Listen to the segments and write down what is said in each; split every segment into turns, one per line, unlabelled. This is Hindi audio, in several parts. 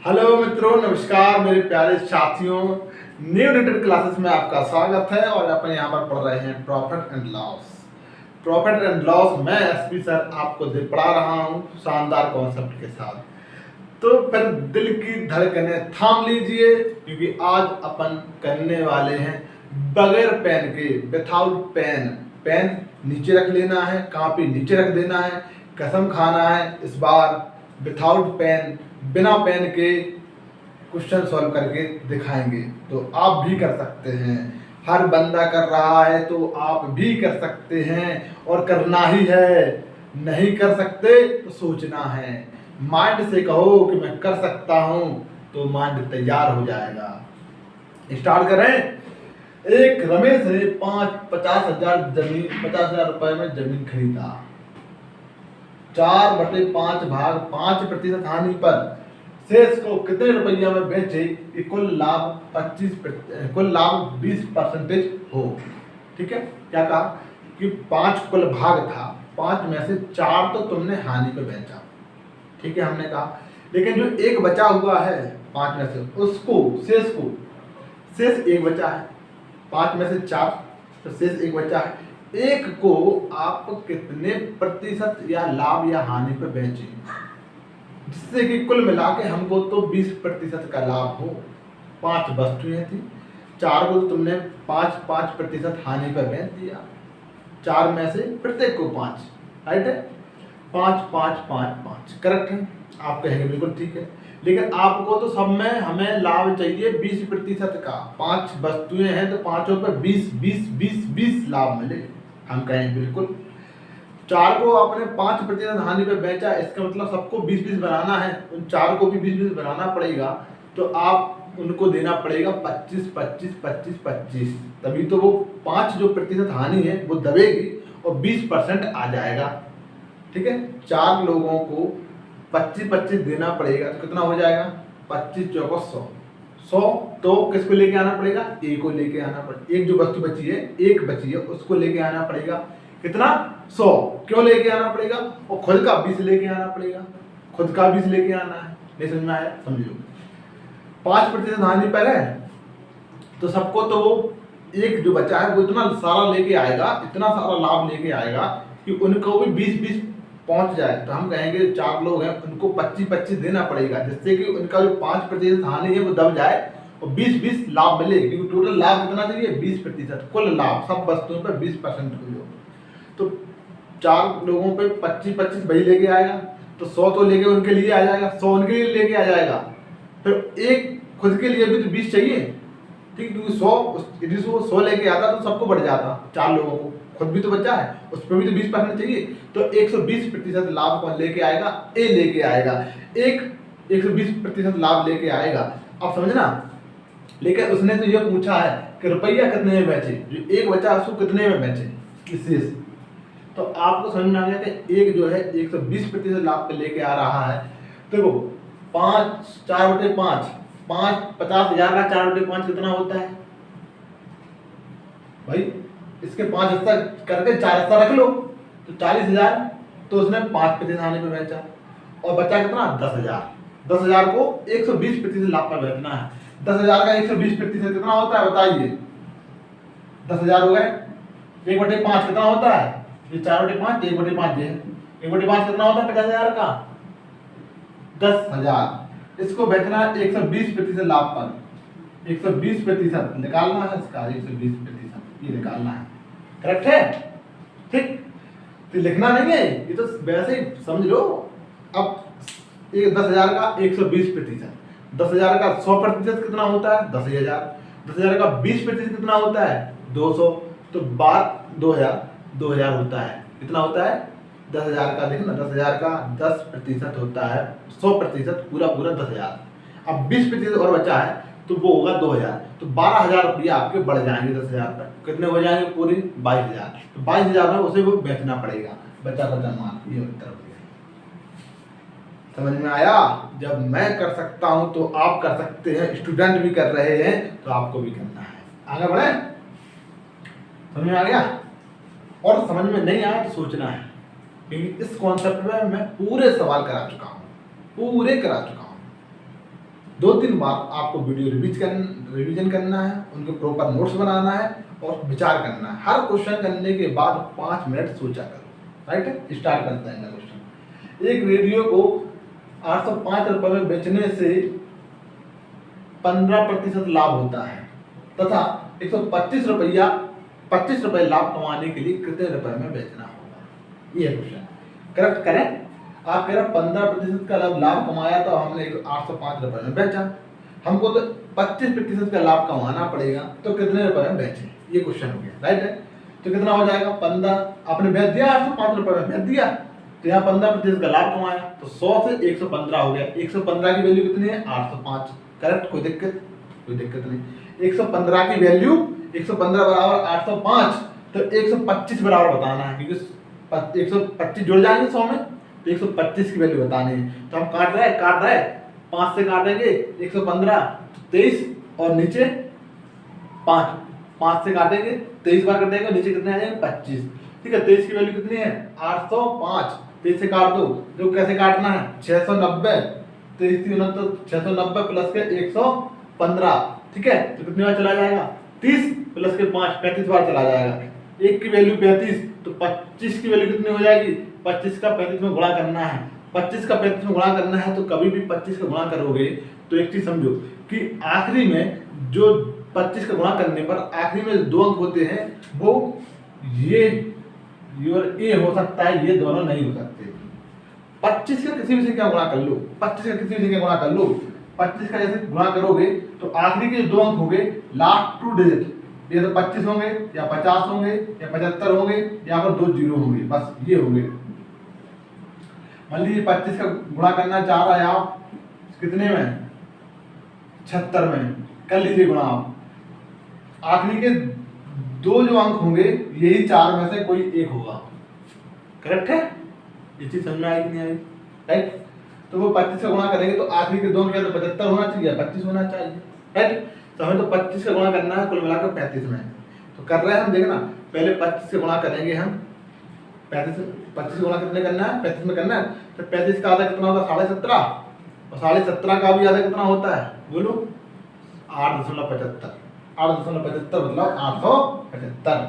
हेलो मित्रों, नमस्कार मेरे प्यारे साथियों। न्यू रिटर्न क्लासेस में आपका स्वागत है और अपन यहाँ पर पढ़ रहे हैं profit and loss. Profit and loss मैं एसपी सर आपको पढ़ा रहा हूँ शानदार कॉन्सेप्ट के साथ। तो फिर दिल की धड़कनें थाम लीजिए, क्योंकि आज अपन करने वाले हैं बगैर पेन के, विथआउट पेन। पेन नीचे रख लेना है, कॉपी नीचे रख देना है, कसम खाना है इस बार विथआउट पेन, बिना पेन के क्वेश्चन सॉल्व करके दिखाएंगे। तो आप भी कर सकते हैं, हर बंदा कर रहा है तो आप भी कर सकते हैं और करना ही है। नहीं कर सकते तो सोचना है, माइंड से कहो कि मैं कर सकता हूं तो माइंड तैयार हो जाएगा। स्टार्ट करें। एक रमेश ने 50,000 रुपए में जमीन खरीदा। 4/5 भाग 5% हानि पर शेष को कितने रुपया में बेचे कि कुल लाभ 20% हो। ठीक है, क्या कहा कि 5 कुल भाग था, 5 में से 4 तो तुमने हानि पे बेचा। ठीक है, हमने कहा, लेकिन जो एक बचा हुआ है 5 में से, उसको शेष एक बचा है, 5 में से 4 तो शेष एक बचा है। एक को आप कितने प्रतिशत या लाभ या हानि पे बेचे, जिससे कि कुल मिला के हमको तो 20% का लाभ हो। 5 वस्तुएं थी, 4 को तुमने 5% हानि पर बेच दिया। 4 में से प्रत्येक को 5, राइट है, 5 5 5 5 करेक्ट है। आप कहेंगे बिल्कुल ठीक है, लेकिन आपको तो सब में हमें लाभ चाहिए 20% का। 5 वस्तुएं हैं तो 5 पर 20 लाभ मिले। हम कहें बिल्कुल। 4 को आपने 5% हानि पे बेचा, इसका मतलब सबको 20 बनाना है, उन 4 को भी 20 बनाना पड़ेगा। तो आप उनको देना पड़ेगा 25 25 25 25, तभी तो वो 5 जो प्रतिशत हानि है वो दबेगी और 20% आ जाएगा। ठीक है, 4 लोगों को 25 25 देना पड़ेगा तो कितना हो जाएगा, 25 चौको 100। 100 तो किसको लेके आना पड़ेगा, ए को लेके आना पड़ेगा। एक जो वस्तु बची है, एक बची है, उसको लेके आना पड़ेगा। कितना, 100। क्यों लेके आना पड़ेगा, और खुद का 20 लेके आना पड़ेगा। खुद का 20 लेके आना है। नहीं समझ में आया, समझो। 5% हानि पर है तो सबको तो वो एक जो बचा है वो इतना सारा लेके आएगा, इतना सारा लाभ लेके आएगा कि उनको भी 20 पहुंच जाए। तो हम कहेंगे 4 लोग हैं, उनको 25 25 देना पड़ेगा, जिससे कि उनका जो 5% हानि है वो दब जाए और 20 लाभ मिले। क्योंकि टोटल लाभ कितना चाहिए, 20%। कुल लाभ सब वस्तुओं पर 20% हो। तो 4 लोगों पे 25 25 वही लेके आएगा, तो 100 तो लेके उनके लिए आ जाएगा, 100 उनके लिए लेके आ जाएगा। फिर एक खुद के लिए भी तो 20 चाहिए। ठीक, क्योंकि 100 लेके आता तो सबको बढ़ जाता, 4 लोगों को, खुद भी तो बच्चा है, उस पर भी तो 20% चाहिए। तो 120% लाभ कौन लेके आएगा, ए लेके आएगा। 120% लाभ लेके आएगा। अब समझना, लेकिन उसने तो ये पूछा है कि रुपया कितने में बेचे, जो एक बचा उसको कितने में बेचे, शेष। तो आपको समझ में आ गया कि एक जो है 120% लाभ पे लेके आ रहा है। देखो 4/5 50,000 का 4/5 कितना होता है भाई, इसके 5 हिस्सा करके 4 हिस्सा रख लो तो 40,000। तो उसने 5% हानि पे बेचा और बचा कितना, 10,000। 10,000 को 120% लाभ पर बेचना है। 10,000 का 120% कितना होता है बताइए, 10,000 हो गए। 1/5 कितना होता है, ये 4/5, 1/5 ये 1/5 कितना होता है 50,000 का, 10,000। इसको बेचना है 120% लाभ पर। 120% निकालना है इसका, 120% ये निकालना है। करेक्ट है, ठीक, तो लिखना नहीं है, ये तो वैसे ही समझ लो। अब 10,000 का 120%, 10,000 का 100% कितना होता है, 10,000। 10,000 का 20% कितना होता है, 200। तो 2,000 होता है। कितना होता है, 10,000 का, देखना 10,000 का 10% होता है, 100% पूरा 10,000। अब 20% और बचा है तो वो होगा 2,000। तो 12,000 रुपया आपके बढ़ जाएंगे 10,000 पर। कितने हो जाएंगे पूरी, 22,000। तो 22,000 में उसे वो बेचना पड़ेगा, बचा माल। ये उत्तर हो गया। समझ में आया, जब मैं कर सकता हूं तो आप कर सकते हैं, स्टूडेंट भी कर रहे हैं तो आपको भी करना है। आगे बढ़े, समझ में आ गया। और समझ में नहीं आया तो सोचना है, क्योंकि इस कॉन्सेप्ट में मैं पूरे सवाल करा चुका हूँ, पूरे करा चुका हूँ। 2-3 बार आपको वीडियो रिवीजन करना है, उनके प्रॉपर नोट्स बनाना है और विचार करना है। हर क्वेश्चन करने के बाद 5 मिनट सोचा करो। राइट है, स्टार्ट करते हैं क्वेश्चन। एक रेडियो को 805 रुपये में बेचने से 15% लाभ होता है तथा 125 रुपये लाभ कमाने के लिए कितने रुपए में बेचना होगा। ये क्वेश्चन करेक्ट करें। आप कह रहे 15% का लाभ कमाया तो हमने 805 रुपये में बेचा, हमको तो 25% का लाभ कमाना पड़ेगा, तो कितने रुपए में बेचे, ये क्वेश्चन हो गया। राइट है, तो कितना हो जाएगा 15, आपने बेच दिया 805 रुपये में, बेच दिया तो यहाँ 15% का लाभ कमाया तो 100 से 115 हो गया। 115 की वैल्यू कितनी है 805। करेक्ट, कोई दिक्कत नहीं। 115 की वैल्यू 115 बराबर 805, तो 125 बराबर बताना है, क्योंकि 125 जुड़ जाएंगे 100 में, तो 125 की वैल्यू बतानी है। तो हम काट रहे हैं 5 से काटेंगे 115 23 और नीचे 5 से काटेंगे 23 बार कटेंगे, नीचे कितने आ जाएंगे 25। ठीक है, 23 की वैल्यू कितनी है 805। 23 से काट दो, जो कैसे काटना है 690, 23 690 प्लस के 115। ठीक है, तो कितनी बार चला जाएगा 30 प्लस के 5 35 बार चला जाएगा। 1 की वैल्यू 35, तो 25 की वैल्यू कितनी हो जाएगी 25 का 35 में गुणा करना है। 25 का 35 में गुणा करना है, तो कभी भी 25 का गुणा करोगे तो एक चीज समझो कि आखिरी में जो 25 का गुणा करने पर आखिरी में 2 अंक होते हैं, वो ये हो सकता है, ये दोनों नहीं हो सकते। 25 का किसी भी संख्या गुणा कर लो, 25 का किसी भी संख्या गुणा कर लो, 25 का जैसे गुणा करोगे तो आखिरी के 2 अंक होंगे लास्ट 2 डिजिट, ये तो 25 होंगे या 50 होंगे या 75 होंगे, यहाँ पर 2 जीरो होंगे, बस ये होंगे। मान लीजिए 25 का गुणा करना चाह रहा है आप कितने में 76 में, कर लीजिए गुणा आप। आखिरी के 2 जो अंक होंगे यही 4 में से कोई एक होगा। करेक्ट है, ये चीज समझ में आई कि नहीं आई। राइट, तो वो 25 का गुणा करेंगे तो आखिरी के 2 क्या तो 75 होना चाहिए, 25 होना चाहिए। राइट, तो हमें तो 25 का गुणा करना है कुल मिलाकर 35 में, तो कर रहे हैं हम। देखना पहले 25 से गुणा करेंगे हम, 25 गुणा कितने करना है 35 में करना है, तो 35 का आधा कितना होगा 17.5, और 17.5 का भी आधा कितना होता है बोलो 8.75। 8.75 मतलब 875।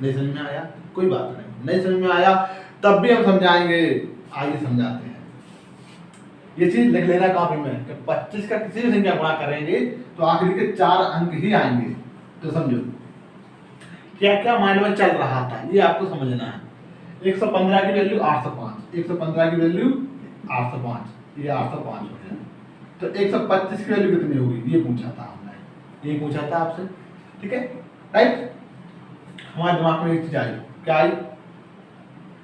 नहीं समझ में आया, कोई बात नहीं समझ में आया तब भी हम समझाएंगे, आइए समझाते हैं। ये चीज लिख लेना कॉपी में कि 25 का किसी भी संख्या गुणा करेंगे तो आखिरी के 4 अंक ही आएंगे। तो समझो क्या क्या माइंड में चल रहा था, ये आपको समझना है। 115 की वैल्यू 805, 115 की वैल्यू 805, ये 805 हो गया। तो 125 की वैल्यू कितनी होगी ये पूछा था हमने, ये पूछा था आपसे। ठीक है, राइट, हमारे दिमाग में एक चीज आई, क्या आई,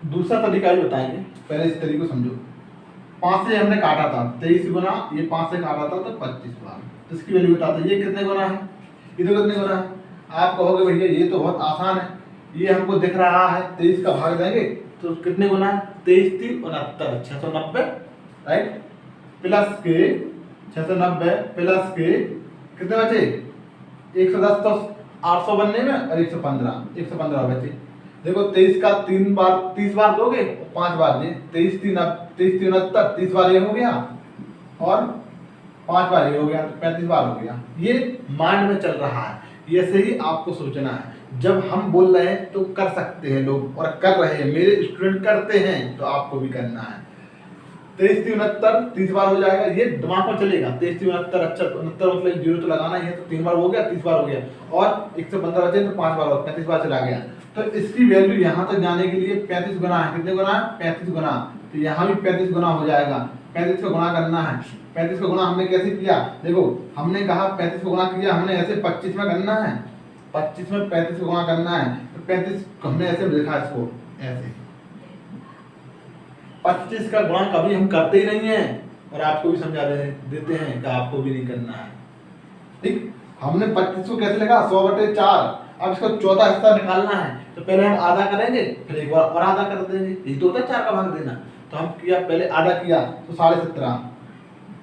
दूसरा तरीका भी बताएंगे। पहले इस तरीके को समझो। 5 से हमने काटा था 23 गुना, ये 5 से काटा था तो 25 बार, तो इसकी वैल्यू बताते ये कितने गुना है, ये तो कितने गुना है। आप कहोगे भैया ये तो बहुत आसान है, ये हमको दिख रहा है 23 का भाग देंगे तो कितने गुना है 23 3 69 690। राइट, प्लस के 690 प्लस के कितने बचे 110, तो 800 बनने में और 115 बचे। देखो 23 का 3 बार 30 बार दोगे 5 बार, ये 23 3 69 30 बार ये हो गया और 5 बार ये हो गया, तो 35 बार हो गया। ये माइंड में चल रहा है, ऐसे ही आपको सोचना है। जब हम बोल रहे हैं तो कर सकते हैं लोग, और कर रहे हैं, मेरे स्टूडेंट करते हैं, तो आपको भी करना है। 23 3 69 30 बार हो जाएगा, ये दिमाग में चलेगा। 23 3 69, अच्छा 69 मतलब 0 तो लगाना ही है, तो 3 बार हो गया 30 बार हो गया, और 115 बचे तो 5 बार हो 35 बार चला गया। तो इसकी वैल्यू यहाँ तक जाने के लिए 35 गुना है, कितने गुना है 35 गुना, तो यहाँ भी 35 गुना हो जाएगा। 35 का गुणा करना है, 35 का गुणा हमने कैसे किया, देखो हमने कहा 35 का गुणा किया हमने ऐसे 25 में करना है, 25 में 35 का गुणा करना है, तो 35 हमने ऐसे लिखा इसको ऐसे। 25 का गुणा कभी हम करते ही नहीं है, और आपको भी समझा देते हैं कि आपको भी नहीं करना है। ठीक, हमने 25 को कैसे लिखा 100/4। अब इसका चौथा हिस्सा निकालना है, तो पहले हम आधा करेंगे फिर एक बार और आधा कर देंगे, यही तो होता है 4 का भाग देना। तो हम किया पहले आधा किया तो 17.5,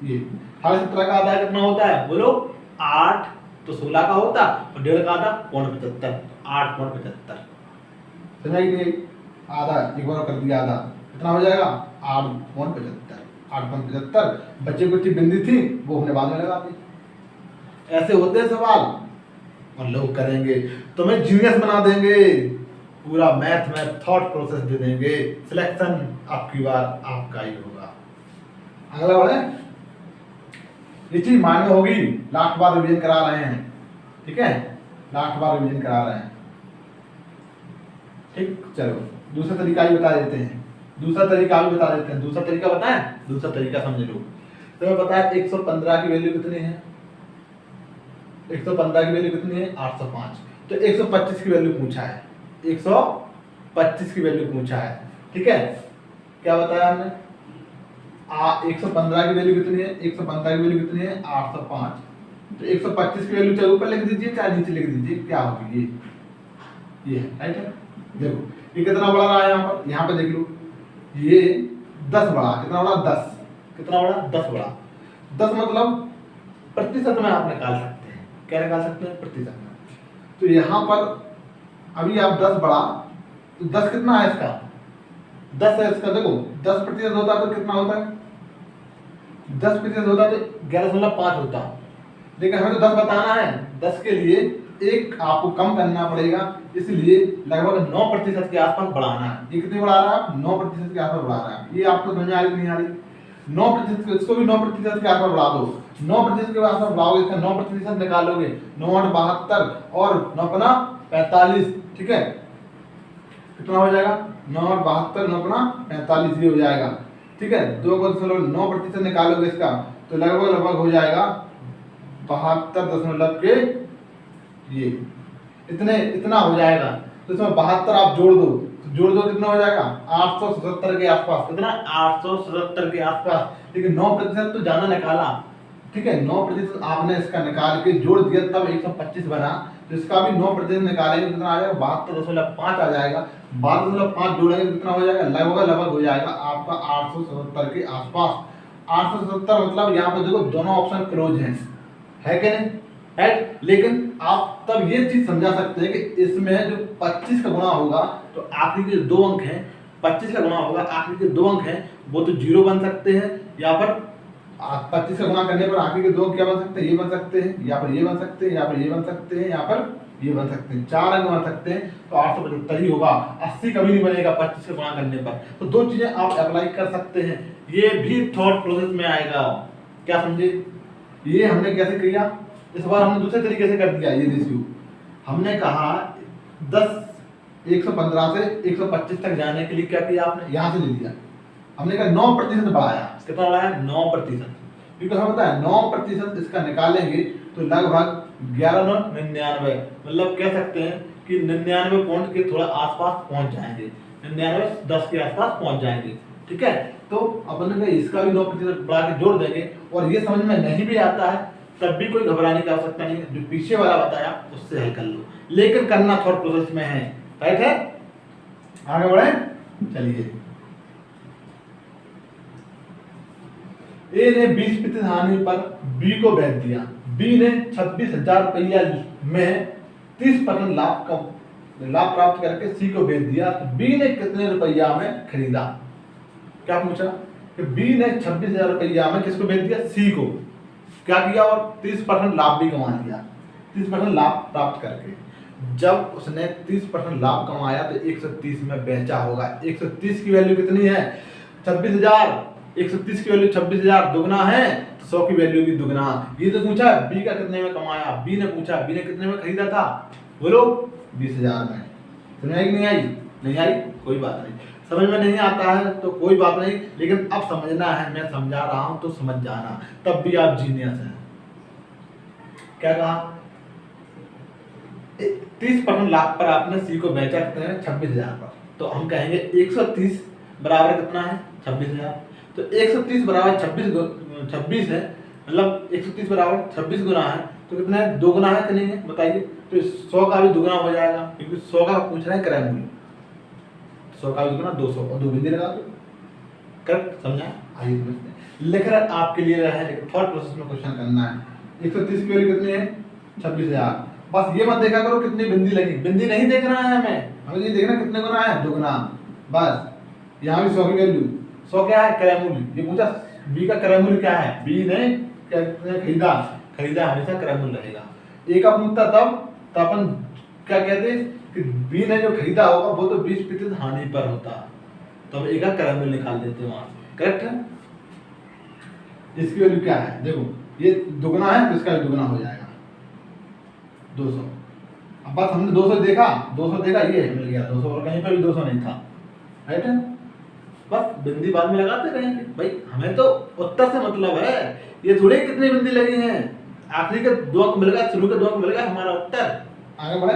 ये 17.5 का आधा कितना होता है बोलो 8, तो 16 का होता, और 1.5 का आधा 75, 8.75। समझ गए, आधा एक बार कर दिया, आधा कितना हो जाएगा 8.75। 8 5 75, बच्चे को इतनी बिंदी थी वो हमने बाद में लगा दी। ऐसे होते हैं सवाल और लोग करेंगे, तुम्हें जीनियस बना देंगे, पूरा मैथ में थॉट प्रोसेस दे देंगे, सिलेक्शन आपकी बार आपका ही होगा। अगला बढ़े, ये चीज मान्य होगी, लास्ट बार रिवीजन करा रहे हैं, ठीक है, लास्ट बार रिवीजन करा रहे हैं, ठीक। चलो दूसरा तरीका भी बता देते हैं, दूसरा तरीका भी बता देते हैं। दूसरा तरीका बताएं, दूसरा तरीका समझ लो। तो मैं बताया 115 की वैल्यू कितनी है, 115 की वैल्यू कितनी है 805, तो 125 की वैल्यू पूछा है, 125 की वैल्यू पूछा है, ठीक है। क्या बताया हमने, 115 की वैल्यू कितनी है, 115 की वैल्यू कितनी है 805, तो 125 की वैल्यू चाहे ऊपर लिख दीजिए चाहे नीचे लिख दीजिए, क्या होगी ये है, राइट है। देखो ये कितना बड़ा रहा है, यहाँ पर देख लो, ये 10 बड़ा, कितना बड़ा 10, कितना बड़ा 10 बड़ा, 10 मतलब प्रतिशत में आप निकाल सकते हैं, क्या निकाल सकते हैं प्रतिशत में। तो यहाँ पर अभी आप 10 बड़ा, तो 10 कितना है इसका, 10 है इसका, देखो 10% होता है तो कितना होता है, 10% होता है तो 11.5 होता, लेकिन हमें तो 10 बताना है, 10 के लिए एक आपको कम करना पड़ेगा, इसलिए लगभग 9% के आसपास बढ़ाना है। ये कितने बढ़ा रहा है, 9% के आसपास बढ़ा रहा है। ये आपको समझ आ रही नहीं आ रही, 9%, इसको भी 9% के आसपास बढ़ा दो, 9% के आसपास बढ़ाओगे, इसका 9% निकालोगे, 9 8 72 और 9 5 45, ठीक है, कितना हो जाएगा 9 8 72 9 5 45, ये हो जाएगा, ठीक है। 2.9% निकालोगे इसका, तो लगभग हो जाएगा 72 के ये इतना हो जाएगा। तो इसमें 72 आप जोड़ दो, तो जोड़ दो कितना हो जाएगा 877 के आसपास, कितना 877 के आसपास, लेकिन 9% तो ज्यादा निकाला, ठीक है, 9% आपने इसका निकाल के जोड़ दिया तब 125 बना, तो इसका भी 9% निकालेंगे कितना आ जाएगा 72.5 आ जाएगा, 72.5 जोड़ेंगे कितना हो जाएगा, लगभग हो जाएगा आपका 877 के आसपास। 877 मतलब यहाँ पे देखो दोनों ऑप्शन क्लोज है कि नहीं, राइट। लेकिन आप तब ये चीज समझा सकते हैं कि इसमें जो 25 का गुणा होगा तो आखिरी के 2 अंक हैं, 25 का गुणा होगा आखिरी के 2 अंक हैं, वो तो 0 बन सकते हैं, या पर 25 का गुणा करने पर आखिरी के 2 अंक क्या बन सकते हैं, ये बन सकते हैं, या पर ये बन सकते हैं, या पर ये बन सकते हैं, या पर ये बन सकते हैं, 4 अंक बन सकते हैं, तो 875 ही होगा, 80 कभी नहीं बनेगा 25 का गुणा करने पर। तो 2 चीजें आप अप्लाई कर सकते हैं, ये भी थॉट प्रोसेस में आएगा, क्या समझे। ये हमने कैसे किया, इस बार हमने दूसरे तरीके से कर दिया। ये रेशियो हमने कहा 115 से 125 तक जाने के लिए क्या किया आपने, यहाँ से ले लिया, हमने कहा 9% बढ़ाया, कितना बढ़ाया 9%, क्योंकि हमें पता है 9% इसका निकालेंगे तो लगभग 11.99, मतलब कह सकते हैं कि 99 पॉइंट के थोड़ा आसपास पहुंच जाएंगे, 99 10 के आसपास पहुंच जाएंगे, ठीक है। तो अपन इसका भी 9% बढ़ा के जोड़ देंगे, और ये समझ में नहीं भी आता है तब भी कोई घबराने की आवश्यकता नहीं है, जो पीछे वाला बताया उससे हल कर लो, लेकिन करना थॉट प्रोसेस में है, राइट है। आगे बढ़े, चलिए। ए ने 20% हानि पर बी को बेच दिया, बी ने 26,000 रुपया में 30% लाभ प्राप्त करके सी को बेच दिया, तो बी ने कितने रुपया में खरीदा। क्या पूछा कि बी ने 26,000 रुपया में किसको बेच दिया, सी को, क्या किया, और 30% लाभ भी कमा लिया, 30% लाभ प्राप्त करके। जब उसने 30% लाभ कमाया तो 130 में बेचा होगा, 130 की वैल्यू कितनी है 26,000, 130 की वैल्यू 26,000 दुगना है तो 100 की वैल्यू भी दुगना। ये तो पूछा बी का कितने में कमाया, बी ने पूछा बी ने कितने में खरीदा था, बोलो 20,000 में। समझ आई नहीं आई, नहीं आई कोई बात नहीं, समझ में नहीं आता है तो कोई बात नहीं, लेकिन अब समझना है, मैं समझा रहा हूं तो समझ जाना, तब भी आप जीनियस हैं। क्या कहा 30% लाभ पर आपने सी को बेचा कितने में 26,000 पर, तो हम कहेंगे 130 बराबर कितना है 26,000, तो 130 बराबर 26 है, मतलब 130 बराबर 26 गुना है, तो कितना है 2 गुना है कि नहीं है बताइए, तो 100 का भी दुगना हो जाएगा, क्योंकि 100 का पूछ रहे हैं क्रय मूल्य, 100 का भी दुगना 200 और 2 बिंदी लगा दो, करेक्ट समझा। आइए समझते हैं, लिख रहे आपके लिए रहे, लेकिन थॉट प्रोसेस में क्वेश्चन करना है। 130 की वैल्यू कितनी है 26,000, बस ये मत देखा करो कितनी बिंदी लगी, बिंदी नहीं देखना है हमें ये देखना कितने गुना है 2 गुना, बस। यहाँ भी 100 की वैल्यू, 100 क्या है क्रय मूल्य, ये पूछा बी का क्रय मूल्य क्या है, बी ने खरीदा, खरीदा हमेशा क्रय मूल्य रहेगा। ए का पूछता तब अपन क्या कहते कि बी ने जो खरीदा होगा वो तो 20% हानि पर होता, तो हम ए का क्रय मूल्य निकाल देते हैं वहां से। करेक्ट है। इसकी वैल्यू क्या है, देखो ये दुगना है तो इसका भी दुगना हो जाएगा 200। अब बस हमने 200 देखा, 200 देखा, ये मिल गया 200, और कहीं पर भी 200 नहीं था। राइट है। बस बिंदी बाद में लगाते रहेंगे भाई, हमें तो उत्तर से मतलब है, ये थोड़ी कितनी बिंदी लगी हैं, आखिरी के दो अंक मिल गया, शुरू के दो अंक मिल गया, हमारा उत्तर। आगे बढ़े।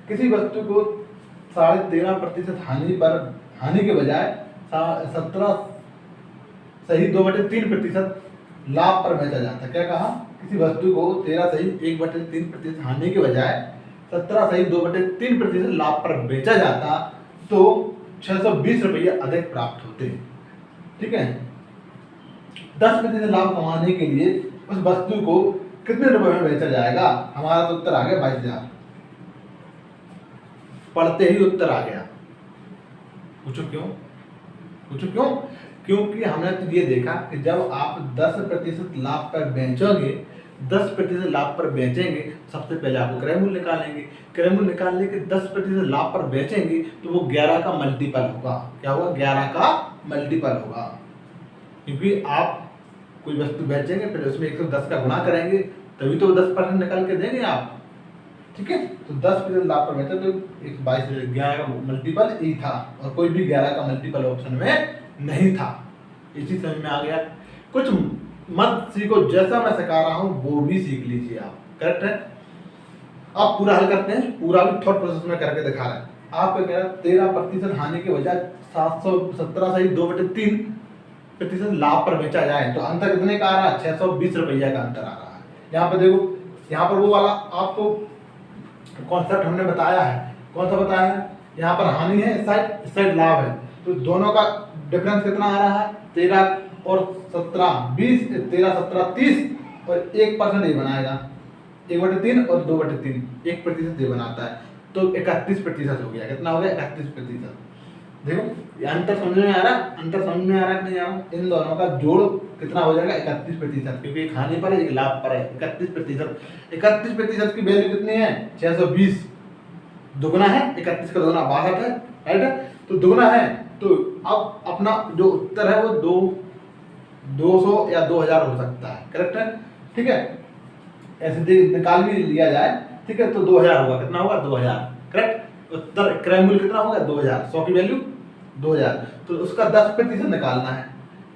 किसी वस्तु को 13.5% हानि के बजाय 17 सही 2/3% लाभ पर बेचा जाता है। क्या कहा, किसी वस्तु को 13 सही 1/3% हानि के बजाय 17 सही 2/3% लाभ पर बेचा जाता तो 620 रुपये अधिक प्राप्त होते। ठीक है। 10% लाभ कमाने के लिए उस वस्तु को कितने रुपए में बेचा जाएगा, हमारा तो उत्तर आ गया 22,000। पढ़ते ही उत्तर आ गया। पूछो क्यों, पूछो क्यों, क्योंकि हमने तो ये देखा कि जब आप 10% लाभ पर बेचोगे, 10% लाभ पर बेचेंगे, सबसे पहले आपको क्रय मूल्य निकालेंगे, क्रय मूल्य निकालने के 10% लाभ पर बेचेंगे तो वो 11 का मल्टीपल होगा। क्या होगा, 11 का मल्टीपल होगा, क्योंकि आप कोई वस्तु बेचेंगे फिर उसमें 110 का गुणा करेंगे तभी तो 10% निकाल के देंगे आप। ठीक है। तो 10% लाभ पर बेचा तो 11 का मल्टीपल ई था, और कोई भी 11 का मल्टीपल ऑप्शन में नहीं था। इसी समझ में आ गया। कुछ मत सीखो, जैसा मैं सिखा रहा हूं वो भी सीख लीजिए आप। करेक्ट है। आप पूरा हल करते हैं, पूरा भी थॉट प्रोसेस में करके दिखा रहे हैं। आपको क्या 13% हानि के बजाय 717 सही 2/3% लाभ पर बेचा जाए तो अंतर कितने का आ रहा है, 620 रुपया का अंतर आ रहा है। यहाँ पर देखो, यहाँ पर वो वाला आपको कॉन्सेप्ट हमने बताया है, कौन सा बताया है, यहाँ पर हानि है इस साइड लाभ है, तो दोनों का डिफरेंस कितना आ रहा है, 13 और 17 20, 13 17 30 और 1% ये बनाएगा 1/3 और 2/3, 1% ये बनाता है, तो 31% हो गया। कितना हो गया, 31%। देखो ये अंतर समझ में आ रहा, अंतर समझ में आ रहा कि नहीं आ रहा, इन दोनों का जोड़ कितना हो जाएगा 31%, क्योंकि एक हानि पर है एक लाभ पर है। 31% की वैल्यू कितनी है, 620, दुगना है, 31 का दुगना 62 है। राइट है, तो दुगना है, तो अब अपना जो उत्तर है वो 200 या 2000 हो सकता है। करेक्ट है। ठीक है, ऐसे निकाल भी लिया जाए। ठीक है, तो 2000 होगा, कितना होगा 2000। करेक्ट। उत्तर क्रय मूल्य कितना होगा 2000, 100 की वैल्यू 2000, तो उसका 10% निकालना है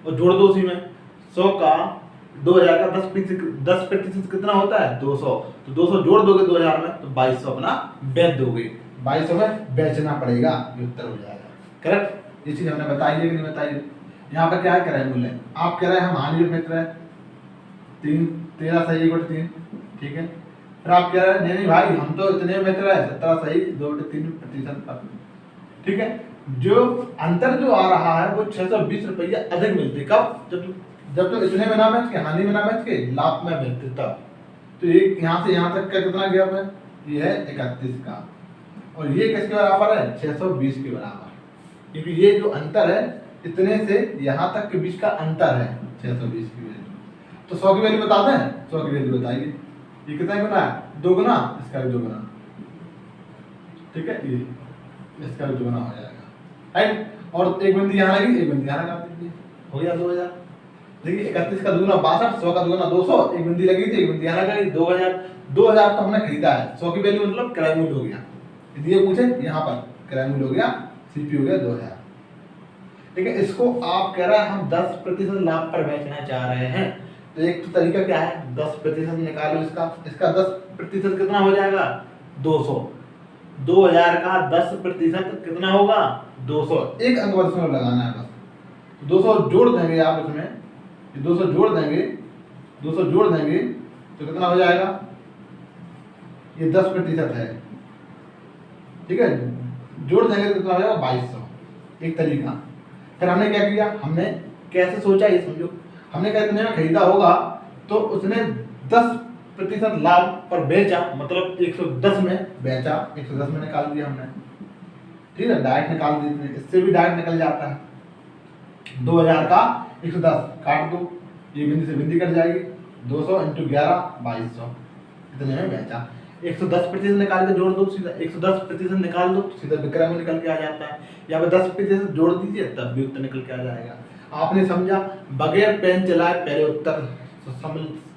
और जोड़ दो उसी में। 100 का 2000 का 10% कितना होता है 200, तो 200 जोड़ दोगे 2000 में तो 2200 अपना बेच दोगे, 2200 में बेचना पड़ेगा, ये उत्तर हो जाएगा। करेक्ट। ये चीज हमने बताई है कि नहीं बताई। यहाँ पर क्या है, क्रय मूल्य। आप कह रहे हैं हम हानि में बेच रहे हैं 13 सही 1/3। ठीक है, फिर आप कह रहे हैं नहीं भाई हम तो इतने में बेच रहे हैं 17 सही 2/3% पर। ठीक है, जो अंतर जो आ रहा है वो 620 रुपया अधिक मिलते। कब, जब तो इतने में ना बेच के, हानि में ना बेच के लाभ में बेचते तब। तो ये यहाँ से यहाँ तक का कितना गैप है, ये है 31 का, और ये किसके बराबर है 620 के बराबर, क्योंकि ये जो अंतर है इतने से यहाँ तक के बीच का अंतर है 620 की वैल्यू। तो 100 की वैल्यू बता दें, 100 की वैल्यू बताइए, ये कितना गुना है, 2 गुना, इसका भी 2 गुना। ठीक है, ये इसका भी 2 गुना हो जाएगा। राइट, और एक बिंदी यहाँ लगी, एक बिंदी यहाँ लगा दीजिए, हो गया 2000। देखिए 31 का 2 गुना 62, 100 का 2 गुना 200, एक बिंदी लगी थी, एक बिंदी यहाँ लगा दी, 2000। 2000 तो हमने खरीदा है, 100 की वैल्यू मतलब क्रय मूल्य हो गया। यदि ये पूछे यहाँ पर क्रय मूल्य हो गया, सीपी हो गया 2000। ठीक है, इसको आप कह रहे हैं हम 10% लाभ पर बेचना चाह रहे हैं, तो एक तो तरीका क्या है, 10% निकालो इसका 10% कितना हो जाएगा 200। 2000 का 10% कितना होगा 200, एक अंक बस में लगाना है बस। 200 जोड़ देंगे आप इसमें, 200 जोड़ देंगे, 200 जोड़ देंगे तो कितना हो जाएगा, ये 10% है। ठीक है, जोड़ देंगे तो कितना हो जाएगा 2200, एक तरीका। फिर हमने क्या किया, हमने कैसे सोचा ये समझो। हमने कहा इतने में खरीदा होगा तो उसने 10% लाभ पर बेचा, मतलब 110 में बेचा, 110 में निकाल दिया हमने। ठीक है, डायरेक्ट निकाल दिया, इससे भी डायरेक्ट निकल जाता है। 2000 का 110 काट दो, ये बिंदी से बिंदी कट जाएगी, 200 इंटू 11 2200, इतने में बेचा। 110% निकाल के जोड़ दो, सीधा 110% निकाल दो, सीधा विक्रय में निकल के आ जाता है। यहाँ पे 10% जोड़ दीजिए तब भी उत्तर निकल के आ जाएगा। आपने समझा, बगैर पेन चलाए पहले उत्तर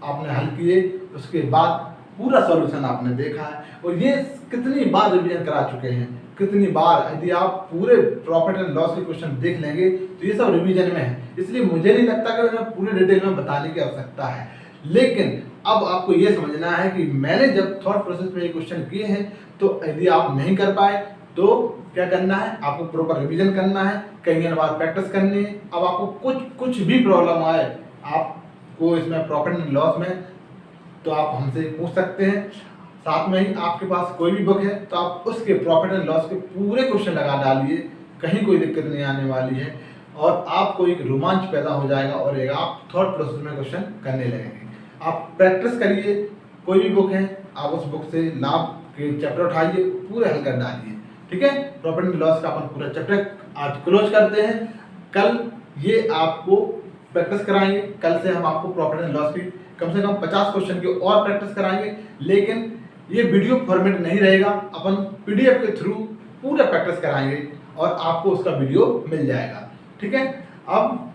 आपने हल किए, उसके बाद पूरा सॉल्यूशन आपने देखा है, और ये कितनी बार रिवीजन करा चुके हैं, कितनी बार। यदि आप पूरे प्रॉफिट एंड लॉस के क्वेश्चन देख लेंगे तो ये सब रिवीजन में है, इसलिए मुझे नहीं लगता कि उन्हें पूरे डिटेल में बताने की आवश्यकता है। लेकिन अब आपको ये समझना है कि मैंने जब थॉट प्रोसेस में ये क्वेश्चन किए हैं, तो यदि आप नहीं कर पाए तो क्या करना है, आपको प्रॉपर रिवीजन करना है, कई बार प्रैक्टिस करनी है। अब आपको कुछ भी प्रॉब्लम आए आपको इसमें प्रॉफिट एंड लॉस में, तो आप हमसे पूछ सकते हैं। साथ में ही आपके पास कोई भी बुक है तो आप उसके प्रॉफिट एंड लॉस के पूरे क्वेश्चन लगा डालिए, कहीं कोई दिक्कत नहीं आने वाली है, और आपको एक रोमांच पैदा हो जाएगा और एक आप थॉट प्रोसेस में क्वेश्चन करने लगेंगे। आप प्रैक्टिस करिए, कोई भी बुक है आप उस बुक से लाभ के चैप्टर उठाइए, पूरे हल कर डालिए, ठीक है। प्रॉफिट एंड लॉस का अपन पूरा चैप्टर आज क्लोज करते हैं। कल ये आपको प्रैक्टिस कराएंगे, कल से हम आपको प्रॉफिट एंड लॉस की कम से कम 50 क्वेश्चन की और प्रैक्टिस कराएंगे, लेकिन ये वीडियो फॉर्मेट नहीं रहेगा, अपन पीडीएफ के थ्रू पूरा प्रैक्टिस कराएंगे और आपको उसका वीडियो मिल जाएगा, ठीक है। अब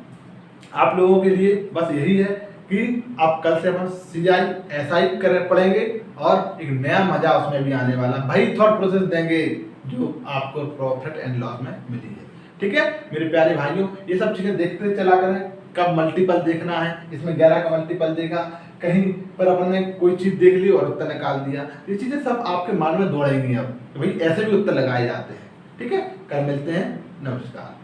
आप लोगों के लिए बस यही है कि आप कल से अपन सीआई एसआई कर पढ़ेंगे और एक नया मजा उसमें भी आने वाला, भाई थॉट प्रोसेस देंगे जो आपको प्रॉफिट एंड लॉस में मिली है, ठीक है। मेरे प्यारे भाइयों, ये सब चीजें देखते चला करें, कब मल्टीपल देखना है, इसमें 11 का मल्टीपल देखा, कहीं पर अपन ने कोई चीज देख ली और उत्तर निकाल दिया, ये चीजें सब आपके माइंड में दौड़ेंगी अब, तो भाई ऐसे भी उत्तर लगाए जाते हैं, ठीक है। कल मिलते हैं, नमस्कार।